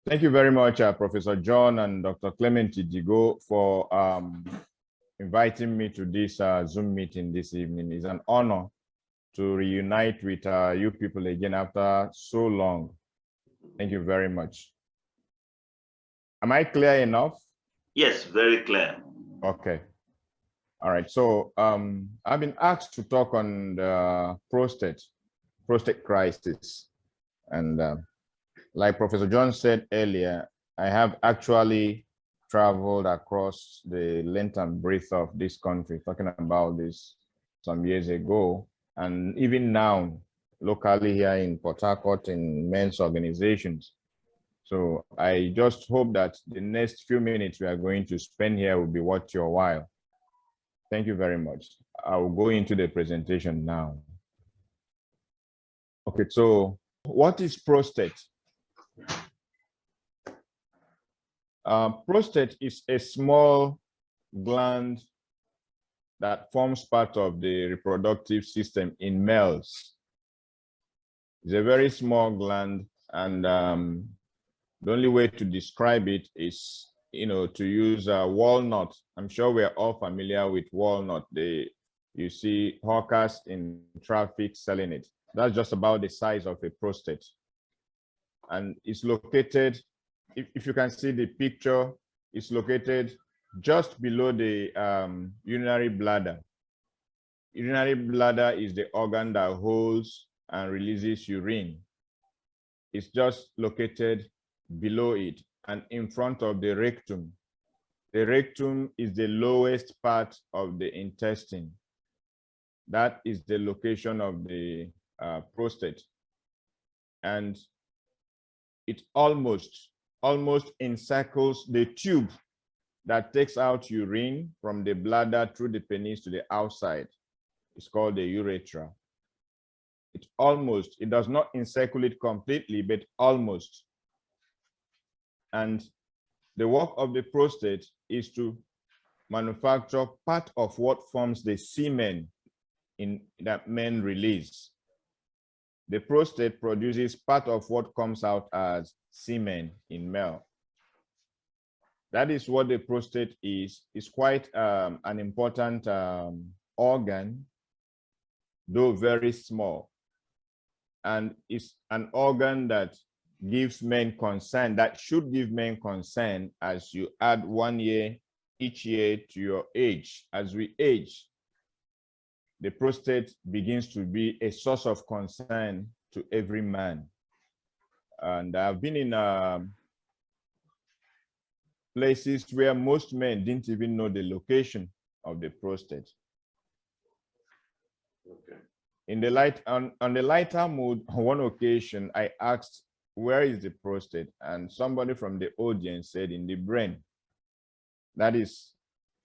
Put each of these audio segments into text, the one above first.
Thank you very much, Professor John and Dr. Clement Digo, for inviting me to this Zoom meeting this evening. It's an honor to reunite with you people again after so long. Thank you very much. Am I clear enough? Yes, very clear. Okay. All right. So I've been asked to talk on the prostate crisis. And like Professor John said earlier, I have actually traveled across the length and breadth of this country, talking about this some years ago. And even now, locally here in Port Harcourt, in men's organizations. So I just hope that the next few minutes we are going to spend here will be worth your while. Thank you very much. I will go into the presentation now. Okay, so what is prostate? Prostate is a small gland that forms part of the reproductive system in males. It's a very small gland, and the only way to describe it is, to use walnut. I'm sure we're all familiar with walnut. You see hawkers in traffic selling it. That's just about the size of a prostate. And it's located, if you can see the picture, it's located just below the urinary bladder. Urinary bladder is the organ that holds and releases urine. It's just located below it and in front of the rectum. The rectum is the lowest part of the intestine. That is the location of the prostate. And it almost encircles the tube that takes out urine from the bladder through the penis to the outside. It's called the urethra. It does not encircle it completely, but almost. And the work of the prostate is to manufacture part of what forms the semen that men release. The prostate produces part of what comes out as semen in male. That is what the prostate is. It's quite an important organ, though very small. And it's an organ that gives men concern, that should give men concern as you add 1 year each year to your age. As we age, the prostate begins to be a source of concern to every man. And I've been in places where most men didn't even know the location of the prostate. Okay. In the on the lighter mood, on one occasion, I asked, where is the prostate? And somebody from the audience said, in the brain. That is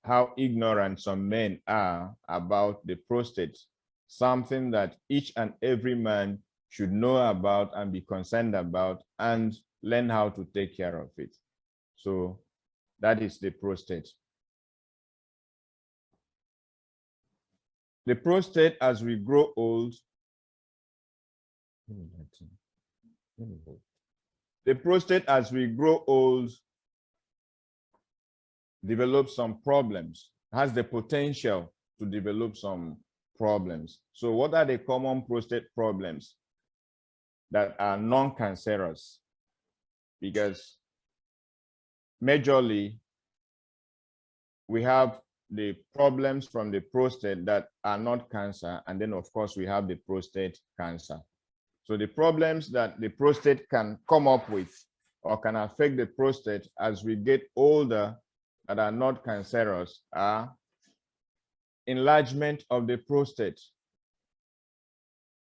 how ignorant some men are about the prostate, something that each and every man should know about and be concerned about and learn how to take care of it. So that is the prostate. The prostate, as we grow old, the prostate, as we grow old, develops some problems, has the potential to develop some problems. So what are the common prostate problems that are non-cancerous? Because majorly, we have the problems from the prostate that are not cancer, and then of course we have the prostate cancer. So the problems that the prostate can come up with or can affect the prostate as we get older that are not cancerous are enlargement of the prostate.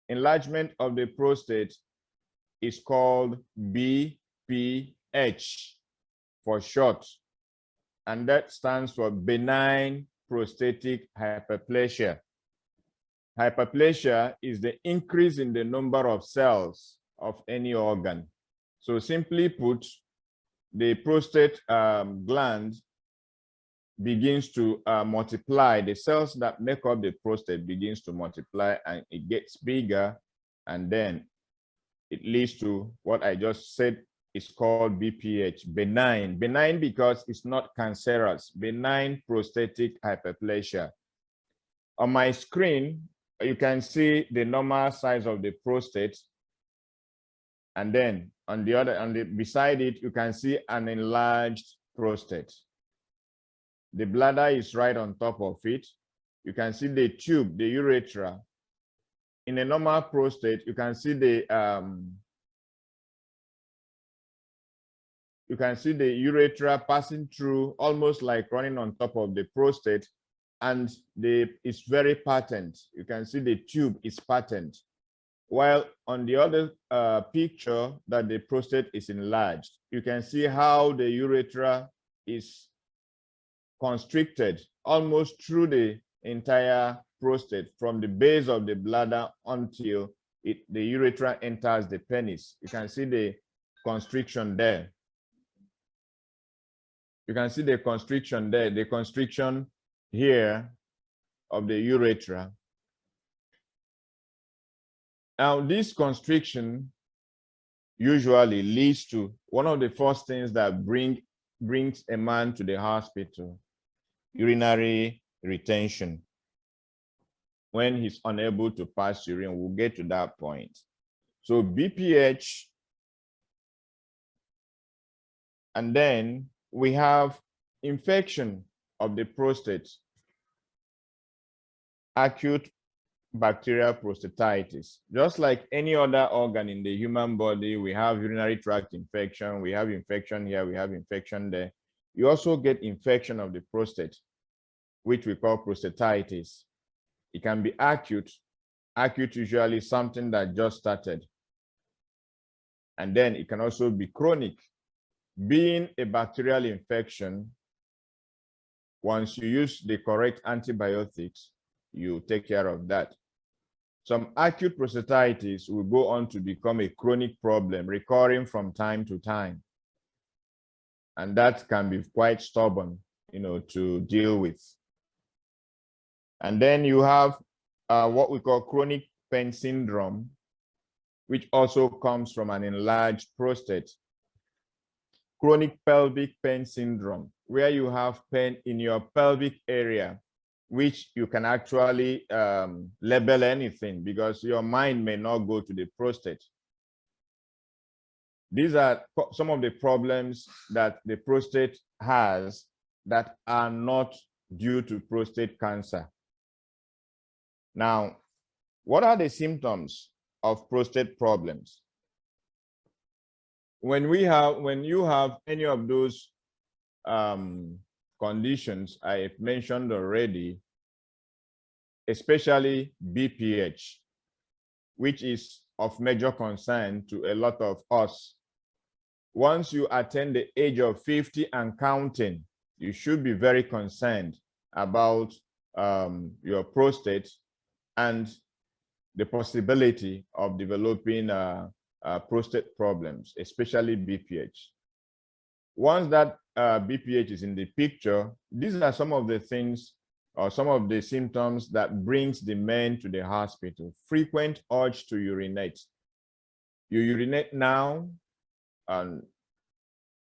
Enlargement of the prostate is called BPH for short, and that stands for benign prostatic hyperplasia. Hyperplasia is the increase in the number of cells of any organ. So simply put, the prostate gland begins to multiply. The cells that make up the prostate begins to multiply, and it gets bigger, and then it leads to what I just said is called BPH, benign. Benign because it's not cancerous, benign prostatic hyperplasia. On my screen, you can see the normal size of the prostate. And then beside it, you can see an enlarged prostate. The bladder is right on top of it. You can see the tube, the urethra. In a normal prostate, you can see the urethra passing through, almost like running on top of the prostate, and it's very patent. You can see the tube is patent. While on the other picture, that the prostate is enlarged, you can see how the urethra is constricted almost through the entire prostate, from the base of the bladder until the urethra enters the penis. You can see the constriction there. You can see the constriction there, the constriction here of the urethra. Now, this constriction usually leads to one of the first things that brings a man to the hospital: urinary retention. When he's unable to pass urine, we'll get to that point. So BPH, and then we have infection of the prostate, acute bacterial prostatitis. Just like any other organ in the human body, we have urinary tract infection, we have infection here, we have infection there. You also get infection of the prostate, which we call prostatitis. It can be acute. Acute usually something that just started. And then it can also be chronic. Being a bacterial infection, once you use the correct antibiotics, you take care of that. Some acute prostatitis will go on to become a chronic problem, recurring from time to time. And that can be quite stubborn, to deal with. And then you have what we call chronic pain syndrome, which also comes from an enlarged prostate. Chronic pelvic pain syndrome, where you have pain in your pelvic area, which you can actually label anything, because your mind may not go to the prostate. These are some of the problems that the prostate has that are not due to prostate cancer. Now, what are the symptoms of prostate problems? When you have any of those conditions I mentioned already, especially BPH, which is of major concern to a lot of us. Once you attain the age of 50 and counting, you should be very concerned about your prostate and the possibility of developing prostate problems, especially BPH. Once that BPH is in the picture, these are some of the things or some of the symptoms that brings the men to the hospital. Frequent urge to urinate. You urinate now, and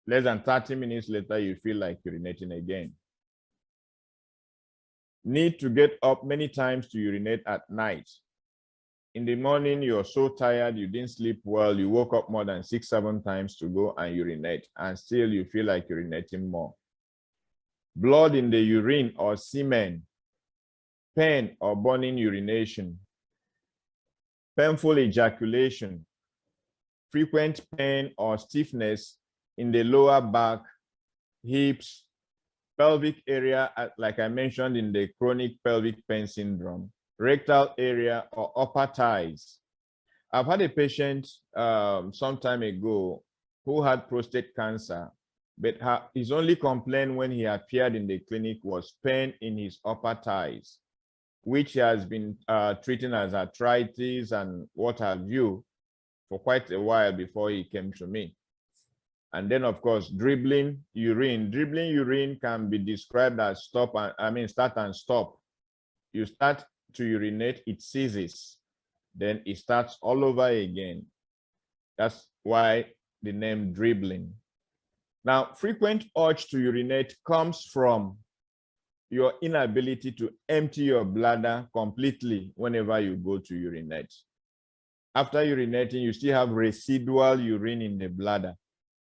less than 30 minutes later, you feel like urinating again. Need to get up many times to urinate at night. In the morning, you're so tired, you didn't sleep well, you woke up more than 6-7 times to go and urinate, and still you feel like urinating more. Blood in the urine or semen, pain or burning urination, painful ejaculation, frequent pain or stiffness in the lower back, hips, pelvic area, like I mentioned in the chronic pelvic pain syndrome, rectal area or upper thighs. I've had a patient some time ago who had prostate cancer, but his only complaint when he appeared in the clinic was pain in his upper thighs, which he has been treating as arthritis and what have you for quite a while before he came to me. And then, of course, dribbling urine. Dribbling urine can be described as start and stop. You start to urinate, it ceases. Then it starts all over again. That's why the name dribbling. Now, frequent urge to urinate comes from your inability to empty your bladder completely whenever you go to urinate. After urinating, you still have residual urine in the bladder.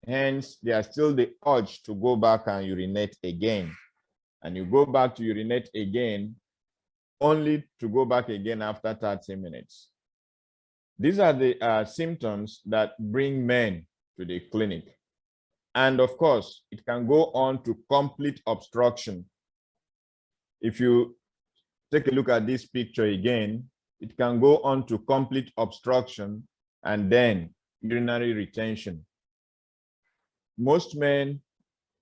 Hence, there's still the urge to go back and urinate again. And you go back to urinate again, only to go back again after 30 minutes. These are the symptoms that bring men to the clinic. And of course, it can go on to complete obstruction. If you take a look at this picture again, it can go on to complete obstruction and then urinary retention. Most men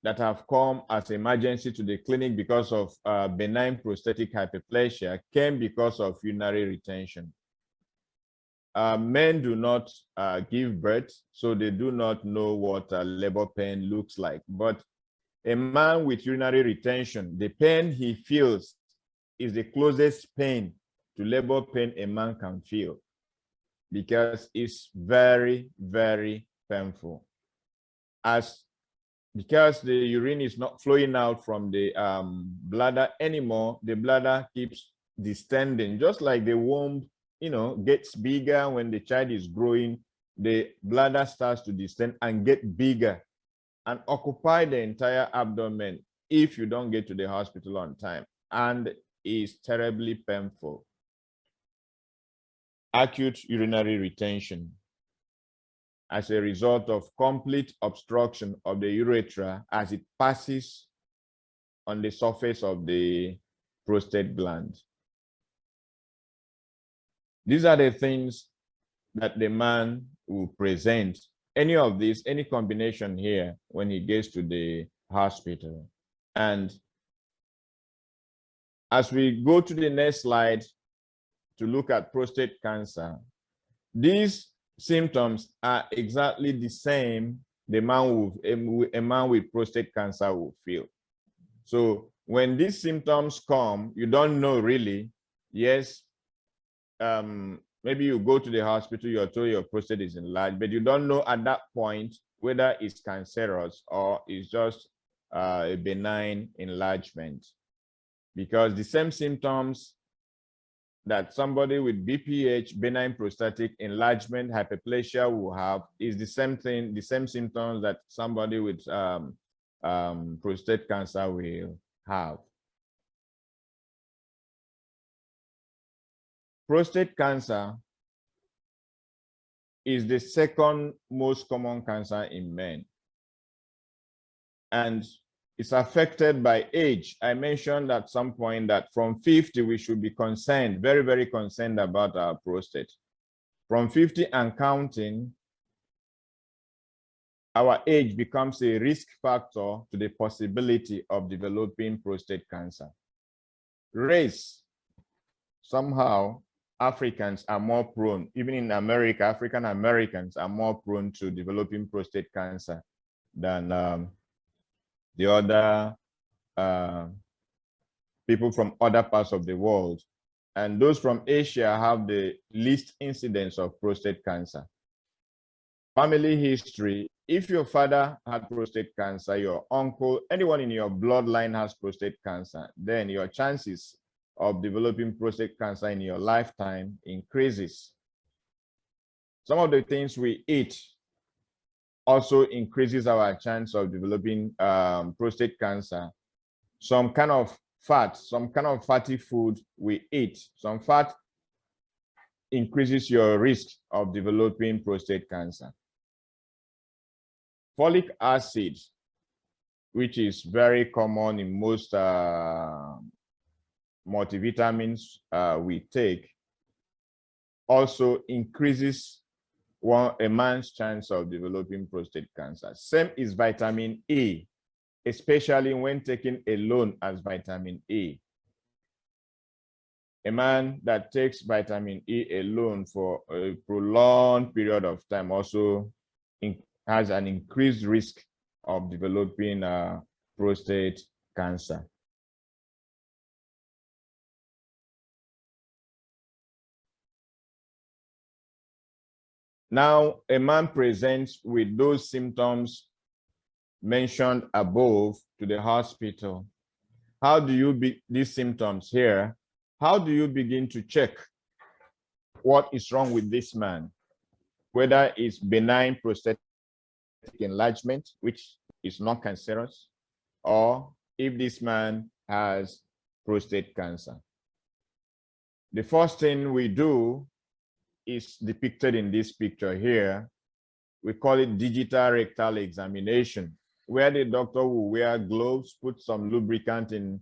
that have come as emergency to the clinic because of benign prostatic hyperplasia came because of urinary retention. Men do not give birth, so they do not know what labor pain looks like. But a man with urinary retention, the pain he feels is the closest pain to labor pain a man can feel, because it's very, very painful. Because the urine is not flowing out from the bladder anymore, the bladder keeps distending, just like the womb, gets bigger when the child is growing. The bladder starts to distend and get bigger and occupy the entire abdomen if you don't get to the hospital on time, and is terribly painful. Acute urinary retention as a result of complete obstruction of the urethra as it passes on the surface of the prostate gland. These are the things that the man will present. Any of these, any combination here, when he gets to the hospital. And as we go to the next slide to look at prostate cancer, these symptoms are exactly the same a man with prostate cancer will feel. So when these symptoms come, you don't know really. Yes, maybe you go to the hospital, you're told your prostate is enlarged, but you don't know at that point whether it's cancerous or it's just a benign enlargement. Because the same symptoms that somebody with BPH, benign prostatic enlargement, hyperplasia will have is the same thing, the same symptoms that somebody with prostate cancer will have. Prostate cancer is the second most common cancer in men. And it's affected by age. I mentioned at some point that from 50, we should be concerned, very, very concerned about our prostate. From 50 and counting, our age becomes a risk factor to the possibility of developing prostate cancer. Race, somehow, Africans are more prone, even in America, African Americans are more prone to developing prostate cancer than the other people from other parts of the world. And those from Asia have the least incidence of prostate cancer. Family history: if your father had prostate cancer, your uncle, anyone in your bloodline has prostate cancer, then your chances of developing prostate cancer in your lifetime increases. Some of the things we eat also increases our chance of developing prostate cancer. Some kind of fat, some kind of fatty food we eat, some fat increases your risk of developing prostate cancer. Folic acid, which is very common in most multivitamins we take, also increases a man's chance of developing prostate cancer. Same is vitamin E, especially when taken alone as vitamin E. A man that takes vitamin E alone for a prolonged period of time also has an increased risk of developing prostate cancer. Now, a man presents with those symptoms mentioned above to the hospital. How do you be these symptoms here? How do you begin to check what is wrong with this man? Whether it's benign prostatic enlargement, which is not cancerous, or if this man has prostate cancer. The first thing we do is depicted in this picture here. We call it digital rectal examination, where the doctor will wear gloves, put some lubricant in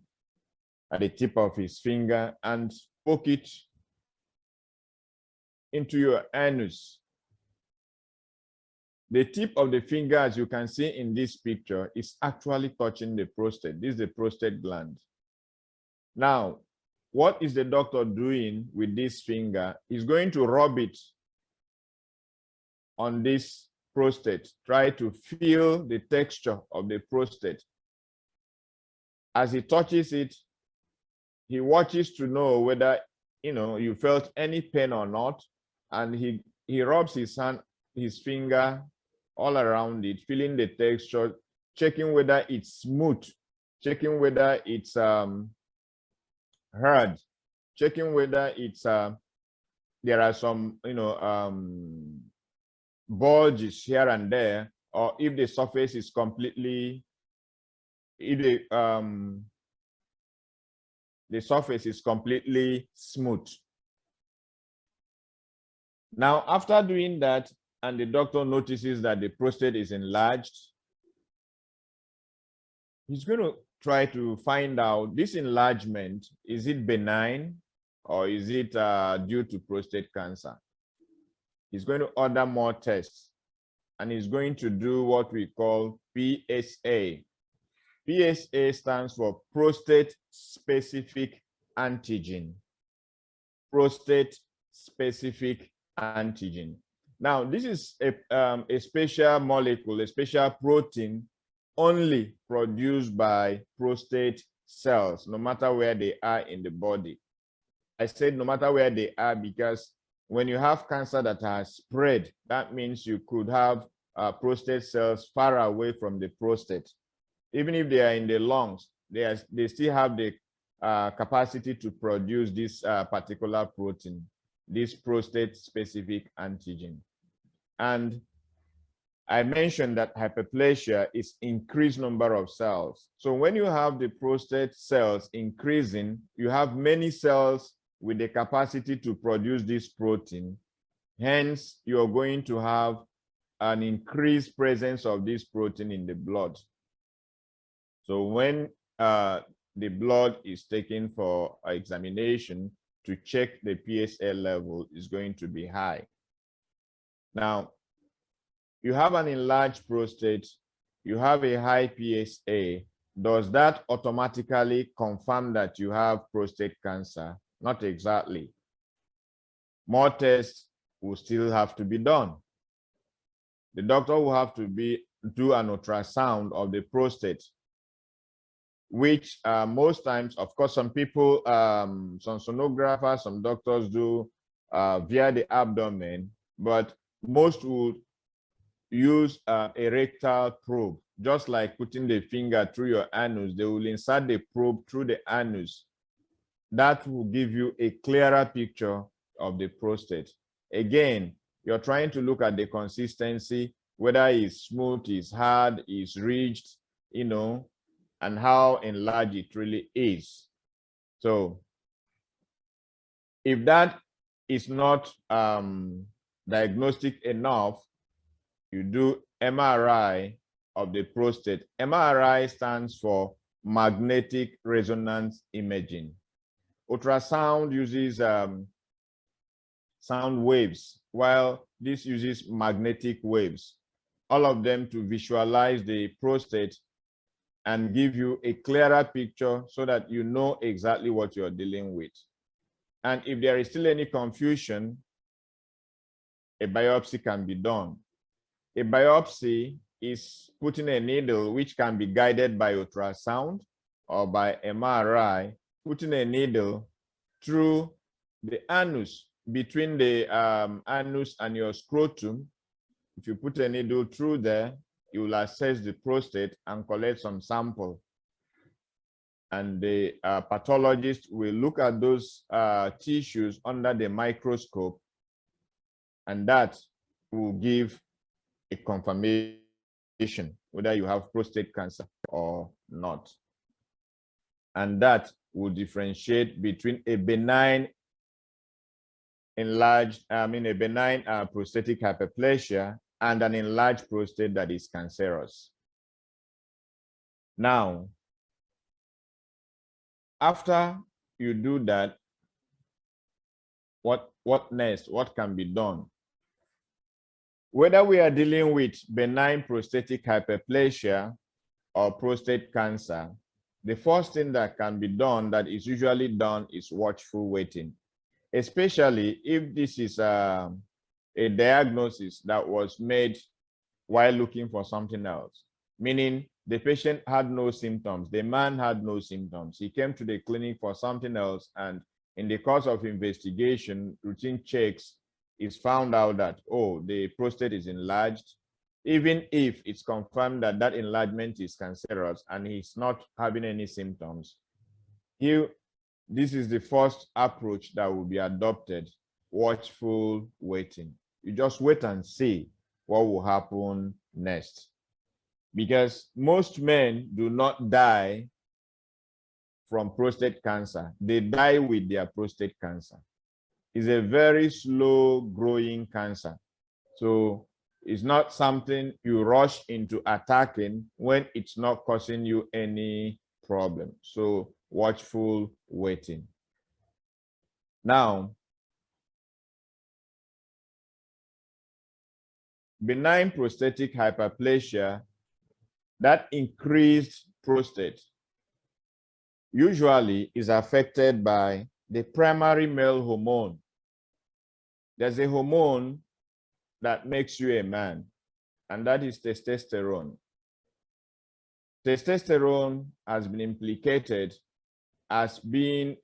at the tip of his finger and poke it into your anus. The tip of the finger, as you can see in this picture, is actually touching the prostate. This is the prostate gland. Now, what is the doctor doing with this finger? He's going to rub it on this prostate, try to feel the texture of the prostate. As he touches it, he watches to know whether you felt any pain or not, and he rubs his finger all around it, feeling the texture, checking whether it's smooth, checking whether it's hard, checking whether it's there are some bulges here and there, or if the surface is completely, the surface is completely smooth. Now, after doing that, and the doctor notices that the prostate is enlarged, he's going to try to find out this enlargement, is it benign or is it due to prostate cancer? He's going to order more tests, and he's going to do what we call PSA. PSA stands for prostate specific antigen. Prostate specific antigen. Now, this is a special molecule, a special protein only produced by prostate cells, no matter where they are in the body. I said no matter where they are because when you have cancer that has spread, that means you could have prostate cells far away from the prostate. Even if they are in the lungs, they still have the capacity to produce this particular protein, this prostate-specific antigen. And I mentioned that hyperplasia is increased number of cells. So when you have the prostate cells increasing, you have many cells with the capacity to produce this protein. Hence, you're going to have an increased presence of this protein in the blood. So when the blood is taken for examination to check the PSA level, is going to be high. Now, you have an enlarged prostate, you have a high PSA. Does that automatically confirm that you have prostate cancer? Not exactly. More tests will still have to be done. The doctor will have to do an ultrasound of the prostate, which most times, of course, some people, some sonographers, some doctors do via the abdomen, but most would use a rectal probe, just like putting the finger through your anus. They will insert the probe through the anus. That will give you a clearer picture of the prostate. Again, you're trying to look at the consistency, whether it's smooth, it's hard, it's ridged, and how enlarged it really is. So if that is not diagnostic enough, you do MRI of the prostate. MRI stands for magnetic resonance imaging. Ultrasound uses sound waves, while this uses magnetic waves, all of them to visualize the prostate and give you a clearer picture so that you know exactly what you're dealing with. And if there is still any confusion, a biopsy can be done. A biopsy is putting a needle, which can be guided by ultrasound or by MRI, putting a needle through the anus between the anus and your scrotum. If you put a needle through there, you will assess the prostate and collect some sample. And the pathologist will look at those tissues under the microscope, and that will give a confirmation whether you have prostate cancer or not. And that will differentiate between a benign prostatic hyperplasia and an enlarged prostate that is cancerous. Now, after you do that, what next? What can be done? Whether we are dealing with benign prostatic hyperplasia or prostate cancer, the first thing that can be done, that is usually done, is watchful waiting, especially if this is a diagnosis that was made while looking for something else, meaning the patient had no symptoms, the man had no symptoms. He came to the clinic for something else, and in the course of investigation, routine checks, is found out that, oh, the prostate is enlarged. Even if it's confirmed that that enlargement is cancerous and he's not having any symptoms, this is the first approach that will be adopted: watchful waiting. You just wait and see what will happen next. Because most men do not die from prostate cancer. They die with their prostate cancer. It's a very slow growing cancer. So it's not something you rush into attacking when it's not causing you any problem. So watchful waiting. Now, benign prostatic hyperplasia, that increased prostate, usually is affected by the primary male hormone. There's a hormone that makes you a man, and that is testosterone. Testosterone has been implicated as being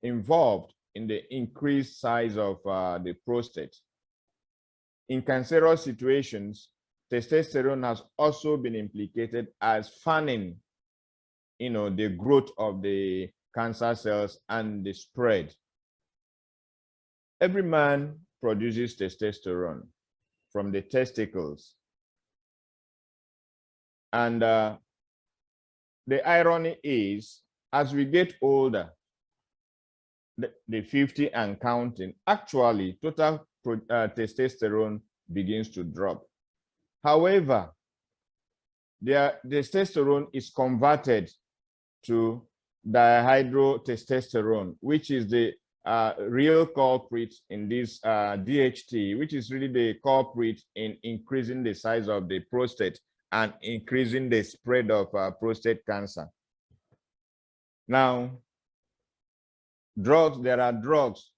involved in the increased size of the prostate. In cancerous situations, testosterone has also been implicated as fanning, the growth of the cancer cells and the spread. Every man produces testosterone from the testicles. And the irony is, as we get older, the 50 and counting, actually total testosterone begins to drop. However, the testosterone is converted to dihydrotestosterone, which is the real culprit in this DHT, which is really the culprit in increasing the size of the prostate and increasing the spread of prostate cancer. Now, there are drugs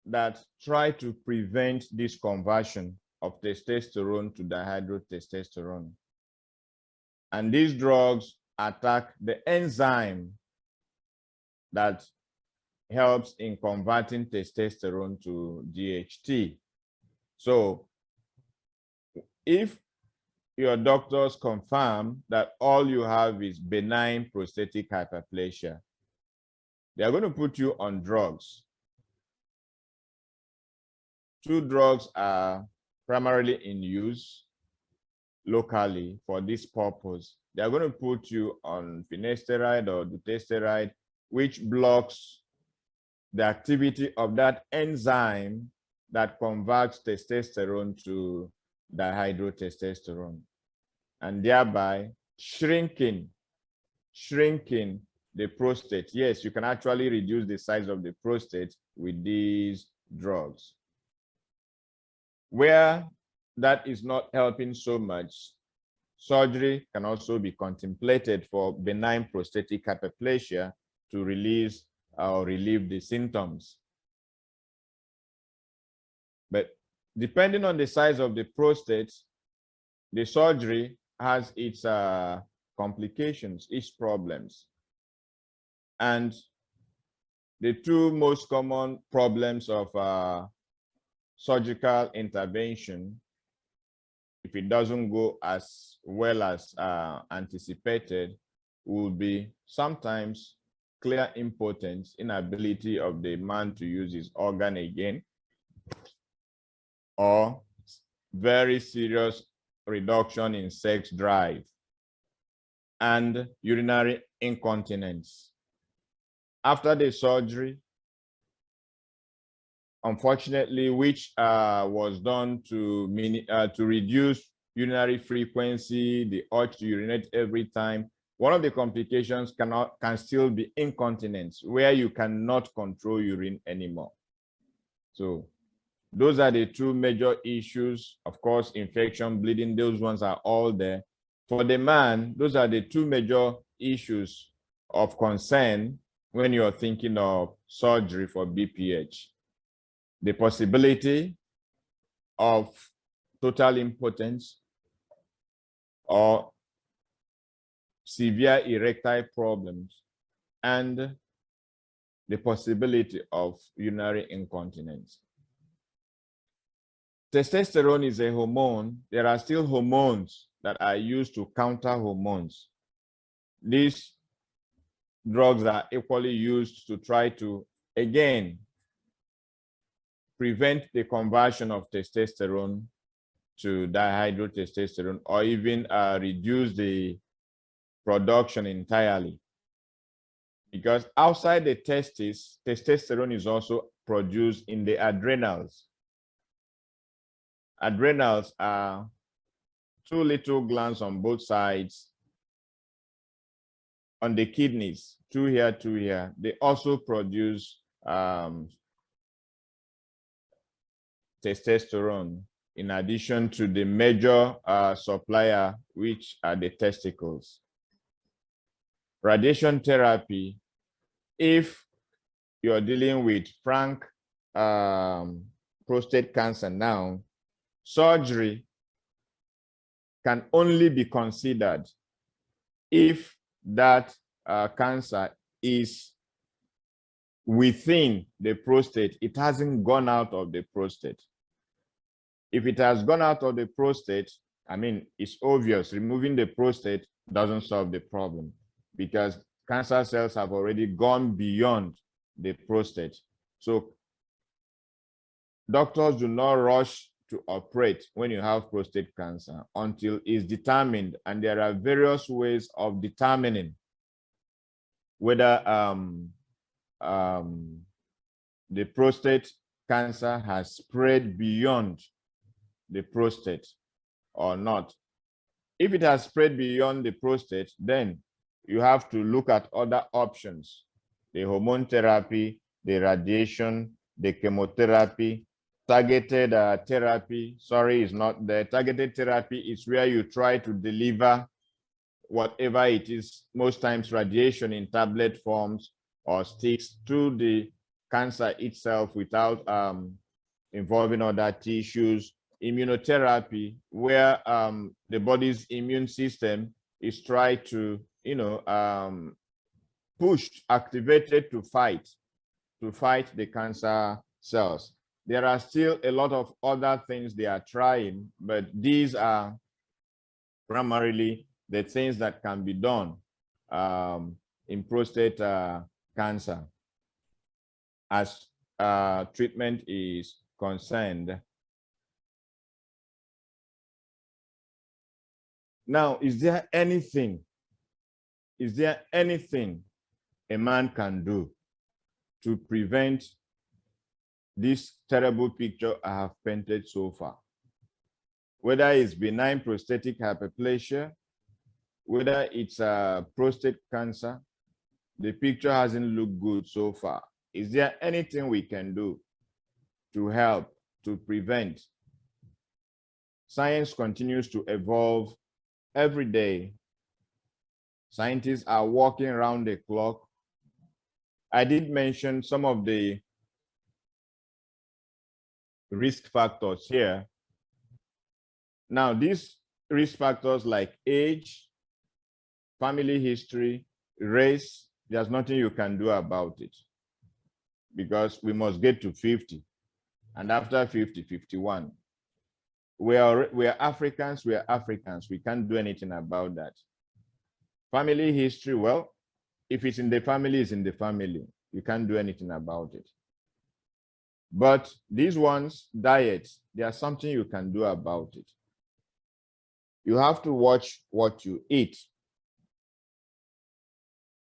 that try to prevent this conversion of testosterone to dihydrotestosterone. And these drugs attack the enzyme that helps in converting testosterone to DHT. So if your doctors confirm that all you have is benign prostatic hyperplasia, they are going to put you on drugs. Two drugs are primarily in use locally for this purpose. They are going to put you on finasteride or dutasteride, which blocks the activity of that enzyme that converts testosterone to dihydrotestosterone, and thereby shrinking the prostate. Yes, you can actually reduce the size of the prostate with these drugs. Where that is not helping so much, surgery can also be contemplated for benign prostatic hyperplasia to release or relieve the symptoms. But depending on the size of the prostate, the surgery has its complications, its problems. And the two most common problems of surgical intervention, if it doesn't go as well as anticipated, will be sometimes clear impotence, inability of the man to use his organ again, or very serious reduction in sex drive, and urinary incontinence. After the surgery, unfortunately, which was done to reduce urinary frequency, the urge to urinate every time, one of the complications can still be incontinence, where you cannot control urine anymore. So those are the two major issues. Of course, infection, bleeding, those ones are all there. For the man, those are the two major issues of concern when you're thinking of surgery for BPH. The possibility of total impotence or severe erectile problems, and the possibility of urinary incontinence. Testosterone is a hormone. There are still hormones that are used to counter hormones. These drugs are equally used to try to, again, prevent the conversion of testosterone to dihydrotestosterone, or even reduce the production entirely. Because outside the testes, testosterone is also produced in the adrenals. Adrenals are two little glands on both sides. On the kidneys, two here, two here. They also produce testosterone, in addition to the major supplier, which are the testicles. Radiation therapy, if you're dealing with frank prostate cancer now, surgery can only be considered if that cancer is within the prostate. It hasn't gone out of the prostate. If it has gone out of the prostate, I mean, it's obvious, removing the prostate doesn't solve the problem, because cancer cells have already gone beyond the prostate. So doctors do not rush to operate when you have prostate cancer until it's determined, and there are various ways of determining whether the prostate cancer has spread beyond the prostate or not. If it has spread beyond the prostate, then you have to look at other options: the hormone therapy, the radiation, the chemotherapy, targeted therapy. Sorry, is not there. Targeted therapy is where you try to deliver whatever it is, most times radiation in tablet forms or sticks, to the cancer itself without involving other tissues. Immunotherapy, where the body's immune system is trying to, pushed, activated to fight the cancer cells. There are still a lot of other things they are trying, but these are primarily the things that can be done in prostate cancer as treatment is concerned. Now, is there anything a man can do to prevent this terrible picture I have painted so far? Whether it's benign prostatic hyperplasia, whether it's prostate cancer, the picture hasn't looked good so far. Is there anything we can do to help, to prevent? Science continues to evolve every day. Scientists are working around the clock. I did mention some of the risk factors here. Now, these risk factors like age, family history, race, there's nothing you can do about it. because we must get to 50. And after 50, 51. We are Africans, we are Africans. We can't do anything about that. Family history, well, if it's in the family, it's in the family. You can't do anything about it. But these ones, diet, there's something you can do about it. You have to watch what you eat.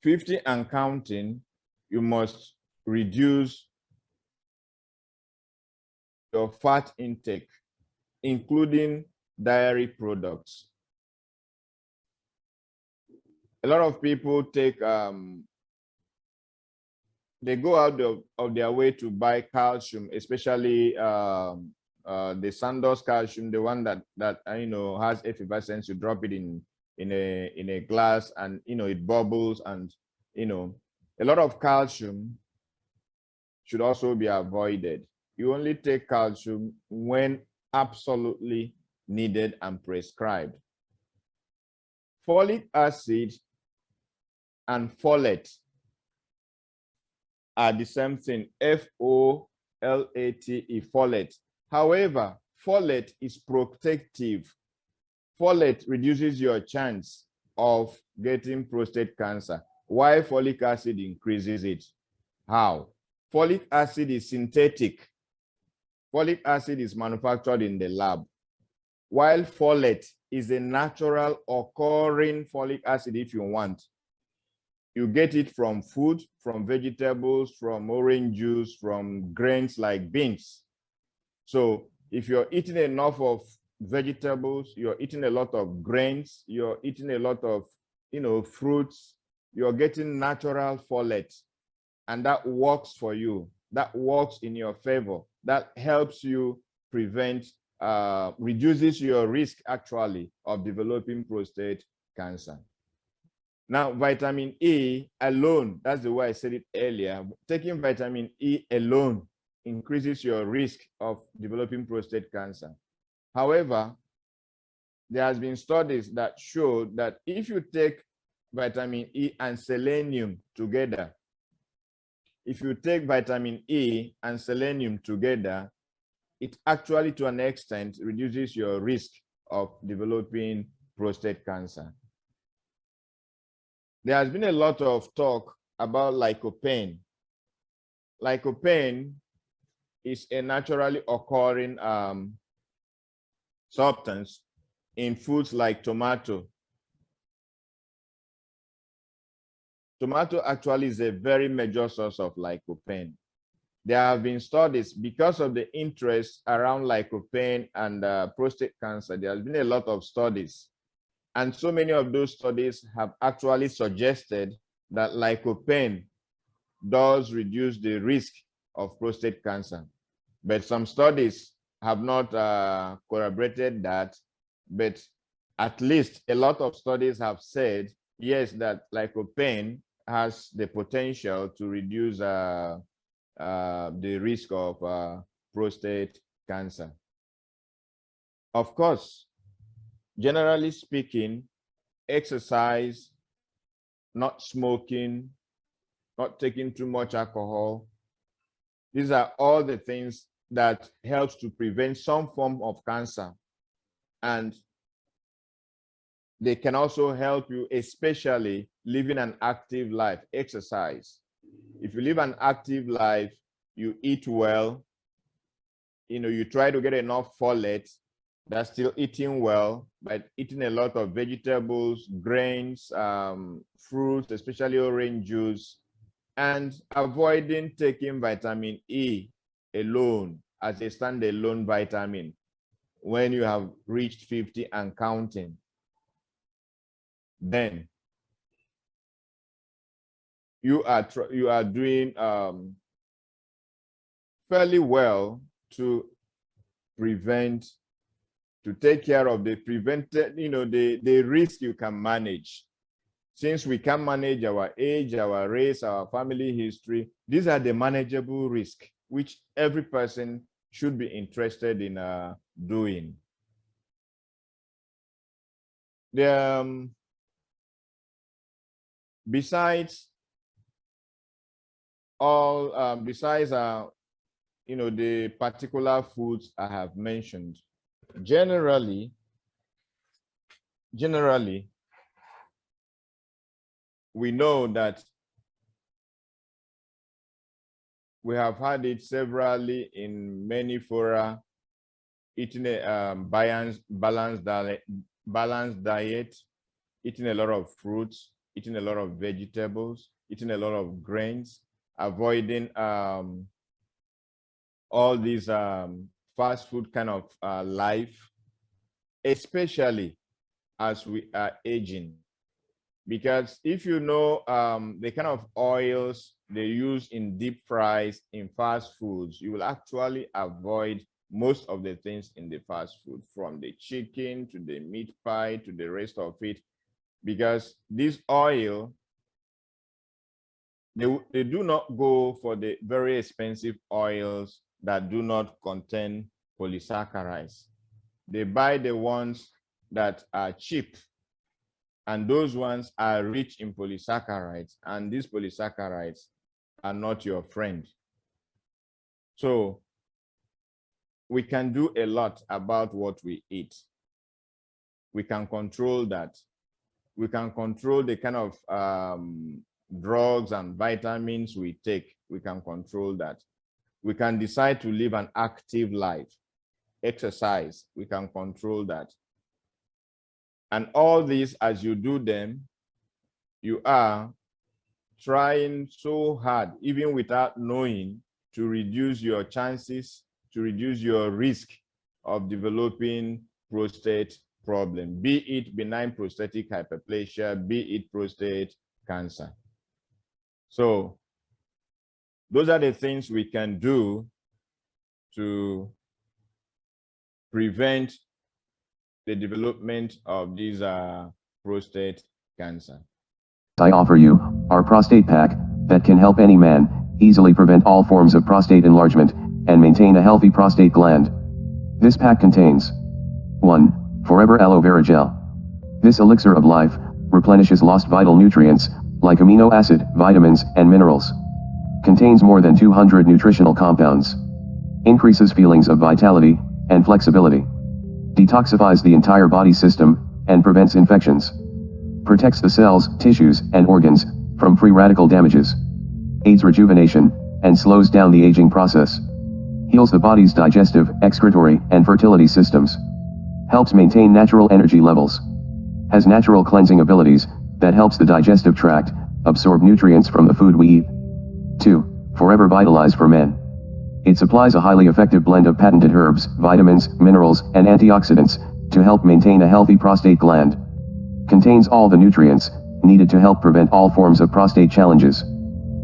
50 and counting, you must reduce your fat intake, including dairy products. A lot of people take, they go out of their way to buy calcium, especially the Sandoz calcium, the one that has effervescence. You drop it in a glass, and it bubbles, and a lot of calcium should also be avoided. You only take calcium when absolutely needed and prescribed. Folic acid and folate are the same thing, F-O-L-A-T-E, folate. However, folate is protective. Folate reduces your chance of getting prostate cancer. Why folic acid increases it? How? Folic acid is synthetic. Folic acid is manufactured in the lab, while folate is a natural occurring folic acid. If you want, you get it from food, from vegetables, from orange juice, from grains like beans. So if you're eating enough of vegetables, you're eating a lot of grains, you're eating a lot of fruits, you're getting natural folate, and that works for you. That works in your favor. That helps you prevent, reduces your risk actually of developing prostate cancer. Now, vitamin E alone, that's the way I said it earlier, taking vitamin E alone increases your risk of developing prostate cancer. However, there has been studies that show that if you take vitamin E and selenium together, if you take vitamin E and selenium together, it actually, to an extent, reduces your risk of developing prostate cancer. There has been a lot of talk about lycopene. Lycopene is a naturally occurring substance in foods like tomato. Tomato actually is a very major source of lycopene. There have been studies, because of the interest around lycopene and prostate cancer, there has been a lot of studies. And so many of those studies have actually suggested that lycopene does reduce the risk of prostate cancer. But some studies have not corroborated that. But at least a lot of studies have said, yes, that lycopene has the potential to reduce the risk of prostate cancer. Of course, generally speaking, exercise, not smoking, not taking too much alcohol, these are all the things that helps to prevent some form of cancer. And they can also help you, especially living an active life, exercise. If you live an active life, you eat well, you try to get enough folate, that's still eating well, but eating a lot of vegetables, grains, fruits, especially orange juice, and avoiding taking vitamin E alone as a standalone vitamin when you have reached 50 and counting. Then you are doing fairly well to take care of the prevented, the risk you can manage. Since we can manage our age, our race, our family history, these are the manageable risks which every person should be interested in doing. Besides all, besides, the particular foods I have mentioned, generally, we know that we have had it severally in many fora, eating a balanced diet, eating a lot of fruits, eating a lot of vegetables, eating a lot of grains, avoiding all these fast food kind of life, especially as we are aging. Because if you know the kind of oils they use in deep fries in fast foods, you will actually avoid most of the things in the fast food, from the chicken to the meat pie to the rest of it, because this oil, they do not go for the very expensive oils that do not contain polysaccharides. They buy the ones that are cheap, and those ones are rich in polysaccharides, and these polysaccharides are not your friend. So we can do a lot about what we eat. We can control that. We can control the kind of drugs and vitamins we take. We can control that. We can decide to live an active life, exercise. We can control that. And all these, as you do them, you are trying so hard, even without knowing, to reduce your chances, to reduce your risk of developing prostate problem, be it benign prostatic hyperplasia, be it prostate cancer. So those are the things we can do to prevent the development of these prostate cancer. I offer you our prostate pack that can help any man easily prevent all forms of prostate enlargement and maintain a healthy prostate gland. This pack contains 1. Forever Aloe Vera Gel. This elixir of life replenishes lost vital nutrients like amino acid, vitamins, and minerals. Contains more than 200 nutritional compounds. Increases feelings of vitality and flexibility. Detoxifies the entire body system and prevents infections. Protects the cells, tissues, and organs from free radical damages. Aids rejuvenation and slows down the aging process. Heals the body's digestive, excretory, and fertility systems. Helps maintain natural energy levels. Has natural cleansing abilities that helps the digestive tract absorb nutrients from the food we eat. 2. Forever Vitalize for Men. It supplies a highly effective blend of patented herbs, vitamins, minerals, and antioxidants to help maintain a healthy prostate gland. Contains all the nutrients needed to help prevent all forms of prostate challenges.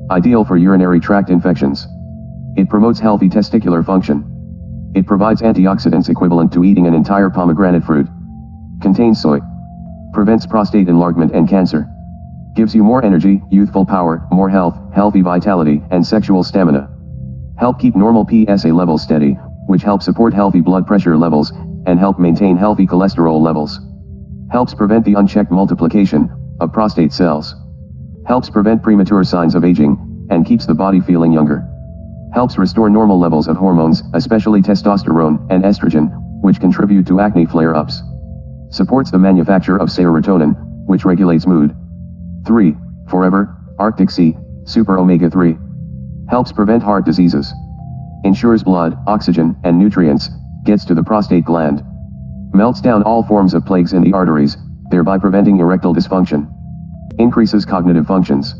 Ideal for urinary tract infections. It promotes healthy testicular function. It provides antioxidants equivalent to eating an entire pomegranate fruit. Contains soy. Prevents prostate enlargement and cancer. Gives you more energy, youthful power, more health, healthy vitality, and sexual stamina. Help keep normal PSA levels steady, which helps support healthy blood pressure levels, and help maintain healthy cholesterol levels. Helps prevent the unchecked multiplication of prostate cells. Helps prevent premature signs of aging, and keeps the body feeling younger. Helps restore normal levels of hormones, especially testosterone and estrogen, which contribute to acne flare-ups. Supports the manufacture of serotonin, which regulates mood. 3. Forever Arctic Sea Super Omega 3. Helps prevent heart diseases. Ensures blood, oxygen, and nutrients gets to the prostate gland. Melts down all forms of plagues in the arteries, thereby preventing erectile dysfunction. Increases cognitive functions.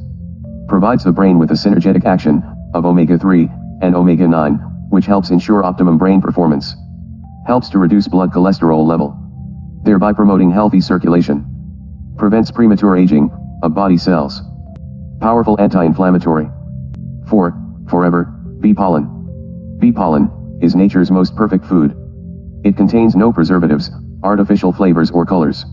Provides the brain with the synergetic action of omega-3 and omega-9, which helps ensure optimum brain performance. Helps to reduce blood cholesterol level, thereby promoting healthy circulation. Prevents premature aging of body cells. Powerful anti-inflammatory. 4. Forever Bee Pollen. Bee pollen is nature's most perfect food. It contains no preservatives, artificial flavors or colors.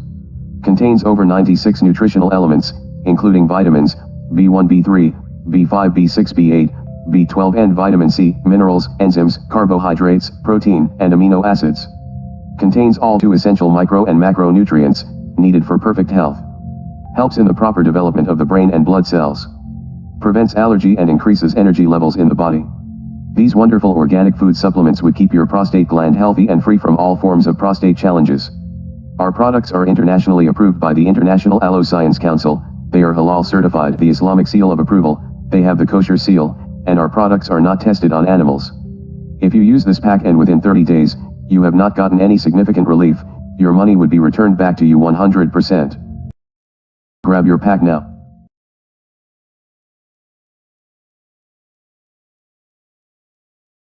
Contains over 96 nutritional elements, including vitamins, B1, B3, B5, B6, B8, B12 and vitamin C, minerals, enzymes, carbohydrates, protein, and amino acids. Contains all 2 essential micro and macronutrients needed for perfect health. Helps in the proper development of the brain and blood cells. Prevents allergy and increases energy levels in the body. These wonderful organic food supplements would keep your prostate gland healthy and free from all forms of prostate challenges. Our products are internationally approved by the International Aloe Science Council, they are halal certified, the Islamic seal of approval, they have the kosher seal, and our products are not tested on animals. If you use this pack and within 30 days, you have not gotten any significant relief, your money would be returned back to you 100%. Grab your pack now.